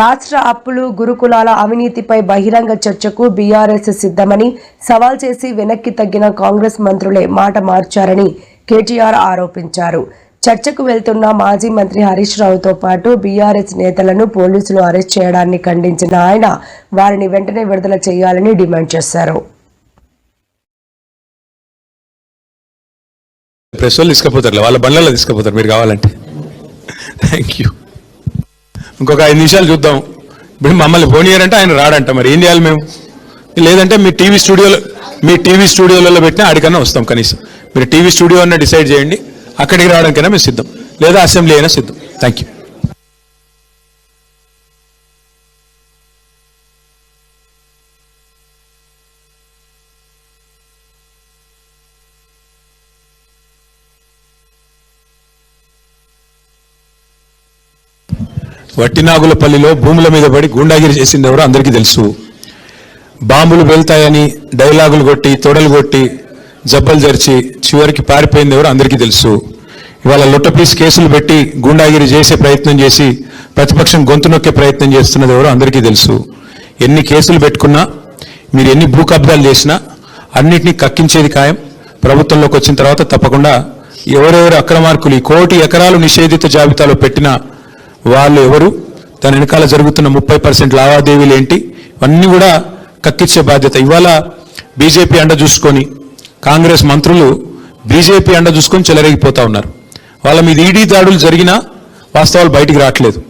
రాష్ట్ర అప్పులు గురుకులాల అవినీతిపై బహిరంగ చర్చకు బీఆర్ఎస్ సిద్ధమని సవాల్ చేసి వెనక్కి తగ్గిన కాంగ్రెస్ మంత్రులే మాట మార్చారని కేటీఆర్ ఆరోపించారు. చర్చకు వెళ్తున్న మాజీ మంత్రి హరీష్ రావుతో పాటు బీఆర్ఎస్ నేతలను పోలీసులు అరెస్ట్ చేయడాన్ని ఖండించిన ఆయన వారిని వెంటనే విడుదల చేయాలని డిమాండ్ చేశారు. వాళ్ళ బండ్లలో తీసుకుపోతారు మీరు కావాలంటే. Thank you. ఇంకొక 5 నిమిషాలు చూద్దాం. ఇప్పుడు మమ్మల్ని పోనీయారంటే ఆయన రాడంట, మరి ఏం చేయాలి మేము? లేదంటే మీ టీవీ స్టూడియోలలో పెట్టినా ఆడికన్నా వస్తాం. కనీసం మీరు టీవీ స్టూడియో అన్న డిసైడ్ చేయండి, అక్కడికి రావడానికైనా మేము సిద్ధం, లేదా అసెంబ్లీ అయినా సిద్ధం. Thank you. వట్టినాగులపల్లిలో భూముల మీద పడి గూండాగిరి చేసింది ఎవరో అందరికీ తెలుసు. బాంబులు వెళ్తాయని డైలాగులు కొట్టి తొడలు కొట్టి జబ్బలు జరిచి చివరికి పారిపోయింది ఎవరో అందరికీ తెలుసు. ఇవాళ లొట్టపీస్ కేసులు పెట్టి గూండాగిరి చేసే ప్రయత్నం చేసి ప్రతిపక్షం గొంతు నొక్కే ప్రయత్నం చేస్తున్నది ఎవరో అందరికీ తెలుసు. ఎన్ని కేసులు పెట్టుకున్నా, మీరు ఎన్ని భూ కబ్జాలు చేసినా అన్నింటినీ కక్కించేది ఖాయం. ప్రభుత్వంలోకి వచ్చిన తర్వాత తప్పకుండా ఎవరెవరు అక్రమార్కులు 1 కోటి ఎకరాలు నిషేధిత జాబితాలో పెట్టిన వాళ్ళు ఎవరు, దాని వెనకాల జరుగుతున్న 30% లావాదేవీలు ఏంటి, ఇవన్నీ కూడా కక్కిచ్చే బాధ్యత. ఇవాళ బీజేపీ అండ చూసుకొని కాంగ్రెస్ మంత్రులు బీజేపీ అండ చూసుకొని చెలరేగిపోతా ఉన్నారు. వాళ్ళ మీద ఈడీ దాడులు జరిగినా వాస్తవాలు బయటికి రావట్లేదు.